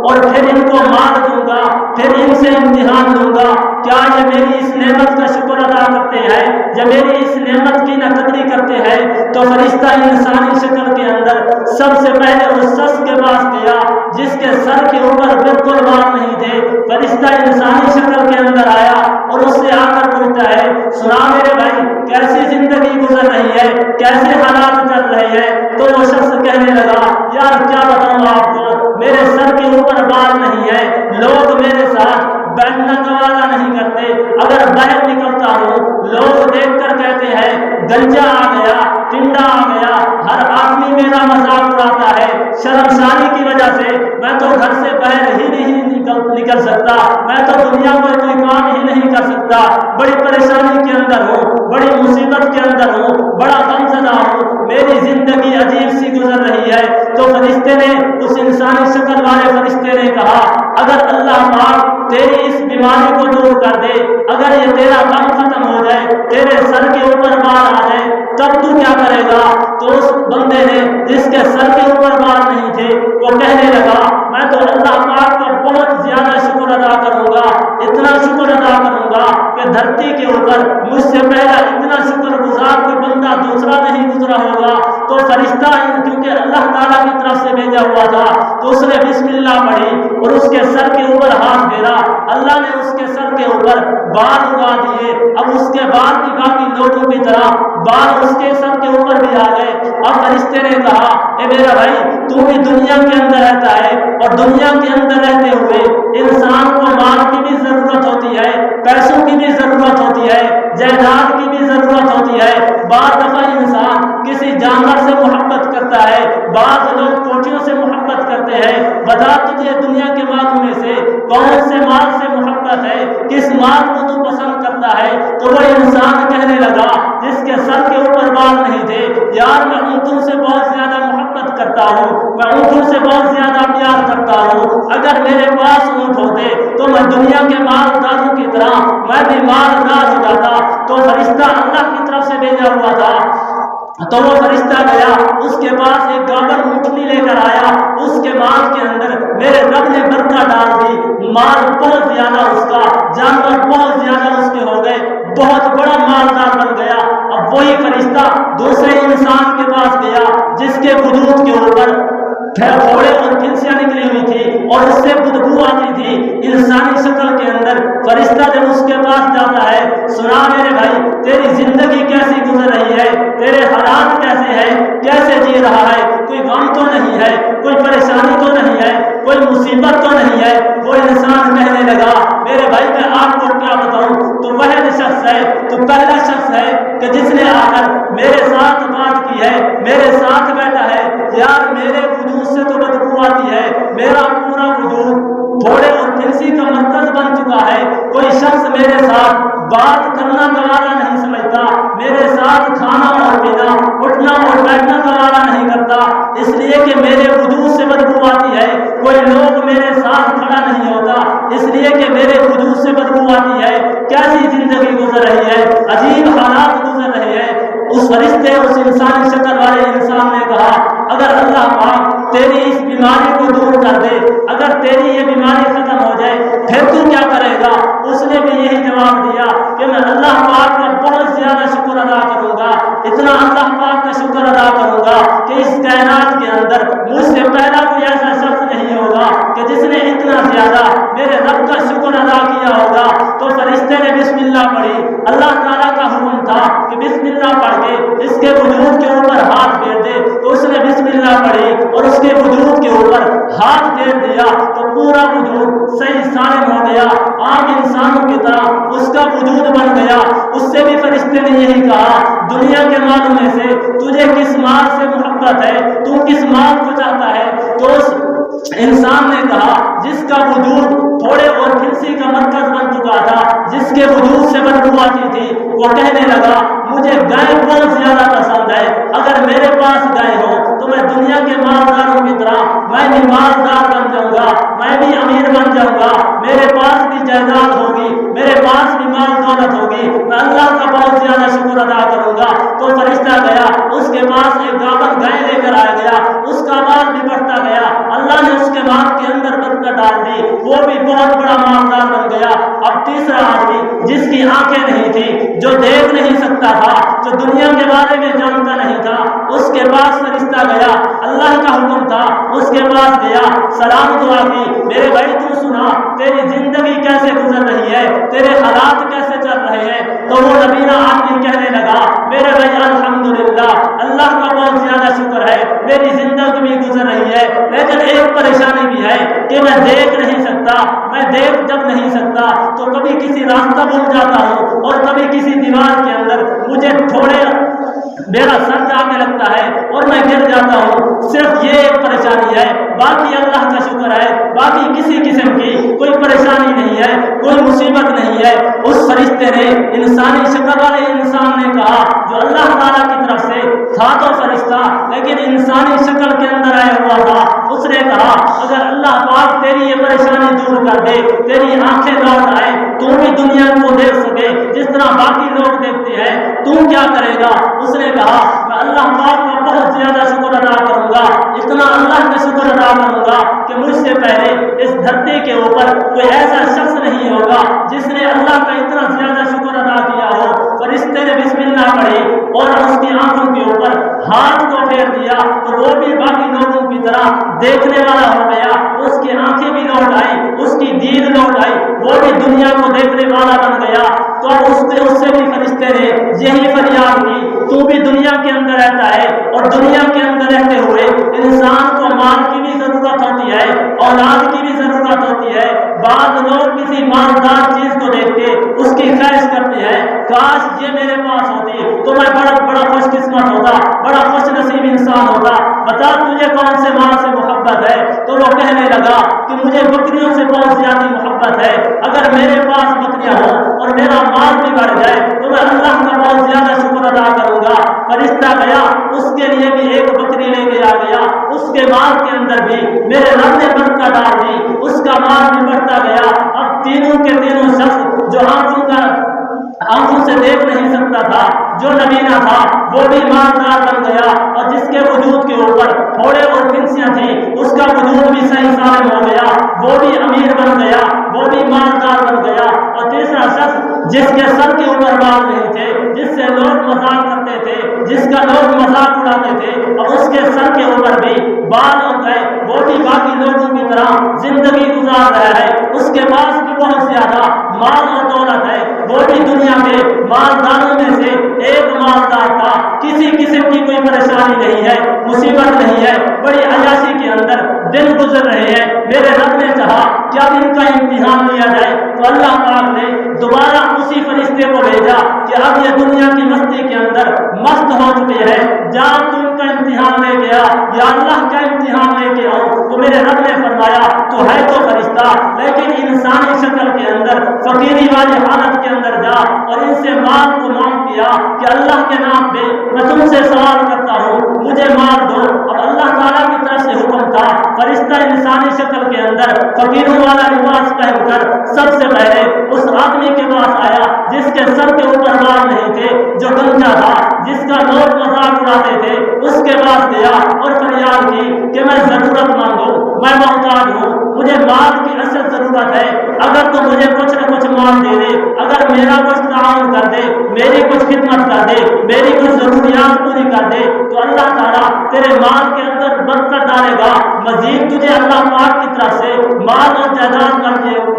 اور پھر ان کو مار دوں گا، پھر ان سے امتحان لوں گا، کیا یہ میری اس نعمت کا شکر ادا کرتے ہیں؟ جب میری اس نعمت کی نہ قدری کرتے ہیں تو فرشتہ انسانی شکل کے اندر سب سے پہلے اس شخص کے پاس گیا جس کے سر کے اوپر بالکل بال نہیں تھے۔ فرشتہ انسانی شکل کے اندر آیا اور اس سے آ کر پوچھتا ہے، سنا میرے بھائی کیسی زندگی گزر رہی ہے، کیسے حالات چل رہے ہیں؟ تو وہ شخص کہنے لگا، یار کیا بتاؤں آپ کو، میرے سر کے اوپر بال نہیں ہے، لوگ میرے ساتھ بیٹھنا گوارا نہیں کرتے، اگر باہر نکلتا ہوں لوگ دیکھ کر کہتے ہیں گنجا آ گیا، ٹنڈا آ گیا، ہر آدمی میرا مذاق اڑاتا ہے۔ شرمساری کی وجہ سے میں تو گھر سے باہر ہی نہیں نکل سکتا، میں تو دنیا میں کوئی کام ہی نہیں کر سکتا، بڑی پریشانی کے اندر ہوں، بڑی مصیبت کے اندر ہوں، بڑا غمزدہ ہوں، میری زندگی عجیب سی گزر رہی ہے۔ تو فرشتے نے، اس انسانی شکل والے فرشتے نے کہا، اگر اللہ پاک تیری اس بیماری کو دور کر دے، اگر یہ تیرا غم ختم ہو جائے، تیرے سر کے اوپر بال آ جائے، تب تو کیا کرے گا؟ تو اس بندے نے جس کے سر کے اوپر بال نہیں تھے وہ کہنے لگا، میں تو اللہ پاک کا بہت زیادہ شکر ادا کروں گا، اتنا شکر ادا کروں گا کہ دھرتی کے اوپر مجھ سے پہلا اتنا شکر گزار کوئی بندہ دوسرا نہیں گزرا ہوگا۔ تو فرشتہ کیونکہ اللہ تعالیٰ کی طرف سے بھیجا ہوا تھا تو اس نے بسم اللہ پڑھی اور اس کے سر کے اوپر ہاتھ پھیرا، اللہ نے اس کے سر کے اوپر بال اگا دیے۔ اب اس کے بال بھی باقی لوگوں کی طرح بال اس کے سر کے اوپر بھی آ گئے۔ اب فرشتے نے کہا، اے میرا بھائی تو بھی دنیا کے اندر رہتا ہے اور دنیا کے اندر رہتے ہوئے انسان کو مال کی بھی ضرورت ہوتی ہے، پیسوں کی بھی ضرورت ہوتی ہے، جائیداد کی بھی ضرورت ہوتی ہے۔ بعض دفعہ انسان کسی جانور سے محبت کرتا ہے، بعض لوگ کوٹھیوں سے محبت کرتے ہیں۔ بتا تجھے دنیا کے مالوں میں سے کون سے مال سے محبت ہے، کس مال کو تو پسند کرتا ہے؟ تو وہ انسان کہنے لگا جس کے سر کے اوپر بال نہیں تھے، یار میں اونٹوں سے بہت زیادہ محبت کرتا ہوں، میں اونٹوں سے بہت زیادہ پیار کرتا ہوں، اگر میرے پاس اونٹ ہوتے تو میں دنیا کے مالداروں کی طرح میں بھی مالدار ہو جاتا۔ تو فرشتہ اللہ کی طرف سے بھیجا ہوا تھا، تو وہ فرشتہ گیا، اس کے پاس ایک گابر اونٹنی لے کر آیا، اس کے مال کے اندر میرے رب نے برکت ڈال دی، مال بہت زیادہ اس کا، جانور بہت زیادہ اس کے ہو گئے، بہت بڑا مالدار بن گیا۔ اب وہی فرشتہ دوسرے انسان کے پاس گیا جس کے وجود کے اوپر پھوڑے اور پھنسیاں نکلی ہوئی تھی اور اس سے بدبو آتی تھی انسانی شکل کے اندر۔ فرشتہ جب اس کے پاس جاتا ہے، سنا میرے بھائی تیری زندگی کیسی گزر رہی ہے، تیرے حالات کیسے ہیں، کیسے جی رہا ہے، کوئی غم تو نہیں ہے، کوئی پریشانی تو نہیں ہے، کوئی مصیبت تو نہیں ہے؟ وہ انسان کہنے لگا، میرے بھائی میں آپ کو کیا بتاؤں، تو وہ شخص ہے، تو پہلا شخص ہے کہ جس نے آ کر میرے ساتھ بات کی ہے، میرے ساتھ بیٹھا ہے، یار میرے وجود سے تو بدبو آتی ہے، میرا پورا وجود پھوڑے اور پھنسی کا مرکز بن چکا ہے، کوئی شخص میرے ساتھ بات کرنا گوارا نہیں سمجھتا، میرے ساتھ کھانا اور پینا، اٹھنا اور بیٹھنا گوارا نہیں کرتا، اس لیے کہ میرے وجود سے بدبو آتی ہے، کوئی لوگ میرے ساتھ کھڑا نہیں ہوتا اس لیے کہ میرے وجود سے بدبو آتی ہے۔ کیسی زندگی گزر رہی ہے، عجیب حالات گزر رہے ہیں۔ اس فرشتے، اس انسانی شکل والے انسان نے کہا، اگر اللہ پاک تیری اس بیماری کو دور کر دے، اگر تیری یہ بیماری ختم ہو جائے، پھر تو کیا کرے گا؟ اس نے بھی یہی جواب دیا کہ میں اللہ پاک کا بہت زیادہ شکر ادا کروں گا، اتنا اللہ پاک کا شکر ادا کروں گا کہ اس کائنات کے اندر مجھ سے پہلا کوئی ایسا شخص نہیں ہوگا کہ جس نے اتنا زیادہ میرے رب کا شکر ادا کیا ہوگا۔ تو فرشتے نے بسم اللہ پڑھی، اللہ تعالیٰ کا حکم تھا کہ بسم اللہ پڑھ کے اس کے وجود کے اوپر ہاتھ پھیر دے، تو اس نے بسم اللہ پڑھی اور اس کے وجود کے اوپر ہاتھ پھیر دیا تو پورا وجود صحیح سالم ہو گیا، عام انسانوں کی طرح اس کا وجود بن گیا۔ اس سے بھی فرشتے نے یہی کہا، دنیا کے مالوں میں سے تجھے کس مال سے محبت ہے، تو کس مال کو چاہتا ہے؟ تو اس انسان نے کہا جس کا وجود تھوڑے اور پھنسی کا مرکز بن چکا تھا، جس کے وجود سے بدبو آتی تھی، وہ کہنے لگا مجھے گائے بہت زیادہ پسند ہے، اگر میرے پاس گائے ہو تو میں دنیا کے مالداروں کی طرح میں بھی مالدار بن جاؤں گا، میں بھی امیر بن جاؤں گا، میرے پاس بھی جائیداد ہوگی، میرے پاس بھی مال دولت ہوگی، میں اللہ کا بہت زیادہ شکر ادا کروں گا۔ تو فرشتہ گیا، اس کے پاس ایک گابر گائے لے کر آ گیا، اس کا مال بھی بڑھتا گیا، اللہ نے اس کے مال کے اندر برکت ڈال کی، وہ بھی بہت بڑا مالدار بن گیا۔ اب تیسرا آدمی جس کی آنکھیں نہیں تھی، جو دیکھ نہیں سکتا تھا، جو دنیا کے بارے میں جانتا نہیں تھا، اس کے پاس فرشتہ گیا، اللہ کا حکم تھا، اس کے پاس گیا، سلام دعا کی، میرے بھائی تو سنا تیری زندگی کیسے گزر رہی ہے، تیرے حالات کیسے چل رہے ہیں؟ تو وہ نبینا آدمی کہنے لگا، میرے بھائی الحمدللہ، اللہ کا بہت زیادہ شکر ہے، میری زندگی بھی گزر رہی ہے، لیکن ایک پریشانی بھی ہے کہ میں دیکھ نہیں سکتا۔ میں دیکھ جب نہیں سکتا تو کبھی کسی راستہ بھول جاتا ہوں اور کبھی کسی دیوار کے اندر مجھے تھوڑے میرا سر جا کے لگتا ہے اور میں گر جاتا ہوں، صرف یہ ایک پریشانی ہے، باقی اللہ کا شکر ہے، باقی کسی قسم کی کوئی پریشانی نہیں ہے، کوئی مصیبت نہیں ہے۔ اس فرشتے نے، انسانی شکل والے انسان نے کہا، جو اللہ تعالیٰ کی طرف سے تھا تو فرشتہ لیکن انسانی شکل کے اندر آیا ہوا تھا، اس نے کہا اگر اللہ پاک تیری یہ پریشانی دور کر دے، تیری آنکھیں لوٹ آئے، تو بھی دنیا کو دیکھ سکے جس طرح باقی لوگ دیکھتے ہیں، تو کیا کرے گا؟ اس نے کہا میں اللہ پاک کا بہت زیادہ شکر ادا کروں گا، اتنا اللہ کا شکر ادا کروں گا کہ مجھ سے پہلے اس دھرتی کے اوپر کوئی ایسا شخص نہیں ہوگا جس نے اللہ کا اتنا زیادہ شکر ادا کیا ہو۔ فرشتے نے بسم اللہ پڑھی اور اس کی آنکھوں کے اوپر ہاتھ کو پھیر دیا تو وہ بھی باقی لوگوں کی طرح دیکھنے والا ہو گیا، اس کی آنکھیں بھی لوٹ آئی، اس کی دید لوٹ آئی، وہ بھی دنیا کو دیکھنے والا بن گیا۔ تو اس سے بھی فرشتے نے یہی فریاد کی، تو بھی دنیا کے اندر رہتا ہے اور دنیا کے اندر رہتے ہوئے انسان کو مال کی بھی ضرورت ہوتی ہے، اولاد کی بھی ضرورت ہوتی ہے۔ بعض لوگ کسی مالدار چیز کو دیکھ کے اس کی خواہش کرتے ہیں، کاش یہ میرے پاس ہوتی تو میں بڑا خوش قسمت ہوتا، بڑا خوش نصیب انسان ہوتا۔ بتا تجھے کون سے مال سے محبت ہے؟ تو وہ کہنے لگا کہ مجھے بکریوں سے بہت زیادہ محبت ہے، اگر میرے پاس بکریاں ہوں اور میرا مال بھی بڑھ جائے تو میں اللہ کا بہت زیادہ شکر ادا کروں گا۔ فرشتہ گیا، اس کے لیے بھی ایک بکری لے کے آ گیا، اس کے مال کے اندر بھی میرے رب نے برکت ڈال دی، اس کا مال بھی بڑھتا گیا۔ اب تینوں کے تینوں شخص جو آنکھوں سے دیکھ نہیں سکتا تھا، جو نبینا تھا، وہ بھی مالدار بن گیا، اور جس کے وجود کے اوپر تھوڑے اور پنسیاں تھیں اس کا وجود بھی صحیح سالم ہو گیا، وہ بھی امیر بن گیا، وہ بھی مالدار بن گیا۔ اور تیسرا شخص جس کے سر کے اوپر بال نہیں تھے، جس سے لوگ مذاق کرتے تھے، جس کا لوگ مذاق اڑاتے تھے، اور اس کے سر کے اوپر بھی بال ہو گئے، وہ بھی باقی لوگوں کی طرح زندگی گزار رہا ہے، اس کے پاس بھی بہت زیادہ مال اور دولت ہے، وہ بھی دنیا کے مالداروں میں سے ایک مالدار تھا، کسی قسم کی کوئی پریشانی نہیں ہے، مصیبت نہیں ہے، بڑی عیاشی کے اندر دن گزر رہے ہیں۔ میرے رب نے چاہا کیا ان کا امتحان لیا جائے تو اللہ پاک نے دوبارہ اسی فرشتے کو بھیجا کہ اب یہ دنیا کی مستی کے اندر مست ہو چکے ہیں، جا تم کا امتحان لے گیا، یا اللہ کا امتحان لے کے آؤ۔ تو میرے رب نے فرمایا تو ہے تو فرشتہ لیکن انسانی شکل کے اندر فقیری والی حالت کے اندر جا اور ان سے مال کو مانگ کیا کہ اللہ کے نام پہ میں تم سے سوال کرتا ہوں، مجھے مال دو۔ اب اللہ تعالیٰ کی طرف سے حکم تھا، فرشتہ انسانی شکل کے اندر فقیروں والا لباس پہن کر سب سے پہلے اس آدمی کے پاس آیا جس کے سر کے اوپر بال نہیں تھے، جو گنجا تھا، جس کا لوگ مذاق اڑاتے تھے، اس کے پاس گیا اور فریاد کی کہ میں ضرورت مند ہوں، میں محتاج ہوں، مجھے مال کی اشد ضرورت ہے، اگر تو مجھے کچھ نہ کچھ مال دے دے، اگر میرا کچھ تعاون کر دے، میری کچھ خدمت کر دے، میری کچھ ضروریات پوری کر دے، تو اللہ تعالیٰ تیرے مال کے اندر برکت ڈالے گا، مزید تجھے اللہ پاک کی طرف سے مال اور جائیداد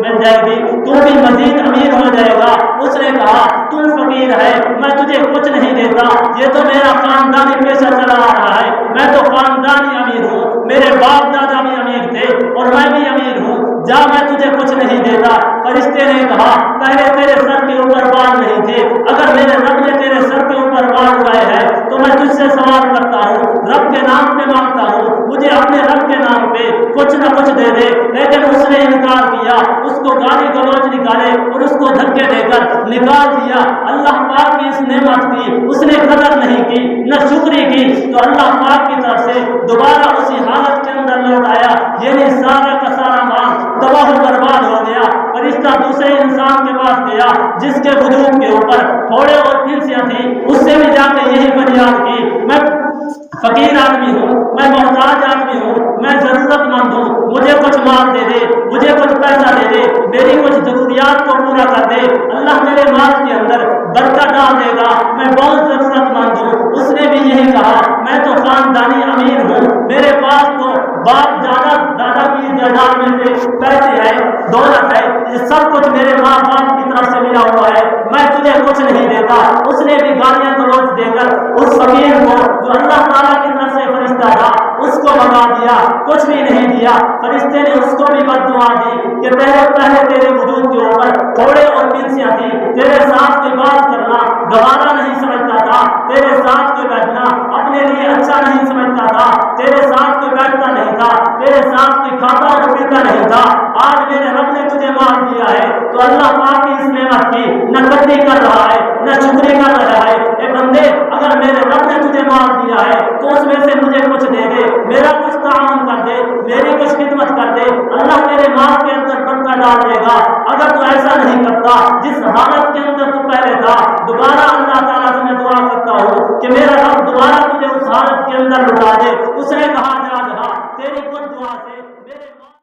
مل جائے گی، تو بھی مزید امیر ہو جائے گا۔ اس نے کہا تم فقیر ہے، میں تجھے کچھ نہیں دیتا، یہ تو میرا خاندانی پیشہ چلا آ رہا ہے، میں تو خاندانی امیر ہوں، میرے باپ دادا بھی امیر تھے اور میں بھی امیر ہوں، جا میں تجھے کچھ نہیں دیتا۔ فرشتے نے کہا پہلے تیرے سر کے اوپر بال نہیں تھے، اگر میرے رب نے تیرے سر کے اوپر بال اگائے ہیں تو میں تجھ سے سوال کرتا ہوں، رب کے نام پہ مانگتا ہوں، مجھے اپنے رب کے نام پہ کچھ نہ کچھ دے دے۔ لیکن اس نے انکار کیا، اس کو گالی گلوچ نکالے اور اس کو دھکے دے کر نکال دیا۔ اللہ پاک کی اس نعمت کی اس نے قدر نہیں کی، نہ شکری کی، تو اللہ پاک کی طرف سے دوبارہ اسی حالت کے اندر لوٹ آیا، یعنی سارا کا سارا مال تباہ و برباد ہو گیا۔ فرشتہ دوسرے انسان کے پاس گیا جس کے وجود کے اوپر تھوڑے اور پھنسیاں تھیں، اس سے بھی جا کے یہی فریاد کی، میں فقیر آدمی ہوں، میں محتاج آدمی ہوں، میں ضرورت مند ہوں، مجھے کچھ مال دے دے، مجھے کچھ پورا کر دے، اللہ میرے مال کے اندر برکت ڈال دے گا، میں بہت ضرورت مند ہوں۔ اس نے بھی یہی کہا میں تو خاندانی امیر ہوں، میرے پاس تو باپ دادا کی جائیداد میں سے پیسے ہیں، دولت ہے، یہ سب کچھ میرے ماں باپ کی طرف سے ملا ہوا ہے، میں تجھے کچھ نہیں دیتا۔ اس نے بھی گالیاں گلوچ دے کر اس فقیر کو جو اللہ تعالیٰ کی طرف سے فرشتہ تھا اس کو بھگا دیا، کچھ بھی نہیں دیا۔ فرشتے نے اس کو بھی بد دعا دی کہ پہلے تیرے وجود کے اوپر تھوڑے اور پنسیاں تھی، تیرے ساتھ کوئی بات کرنا گوارا نہیں سمجھتا تھا، تیرے ساتھ کوئی بیٹھنا اپنے لیے اچھا نہیں سمجھتا تھا، تیرے ساتھ کوئی بیٹھتا نہیں تھا، تیرے ساتھ کوئی کھاتا اور پیتا نہیں تھا۔ آج میرے رب نے تجھے مال دیا ہے تو اللہ پاک کی اس نعمت کی نہ قدری کر رہا ہے نہ شکری کر رہا ہے۔ اے بندے، اگر میرے رب نے تجھے مال دیا ہے تو اس میں سے مجھے کچھ دے دے، میرا کچھ تعاون کر دے، میری کچھ خدمت کر دے، اللہ تیرے مال کے اندر برکت ڈال دے گا۔ اگر تو ایسا نہیں کرتا جس حالت کے اندر تو پہلے تھا، دوبارہ اللہ تعالیٰ سے میں دعا کرتا ہوں کہ میرا رب دوبارہ تجھے اس حالت کے اندر لٹا دے۔ اس نے کہا جا تیری خود دعا سے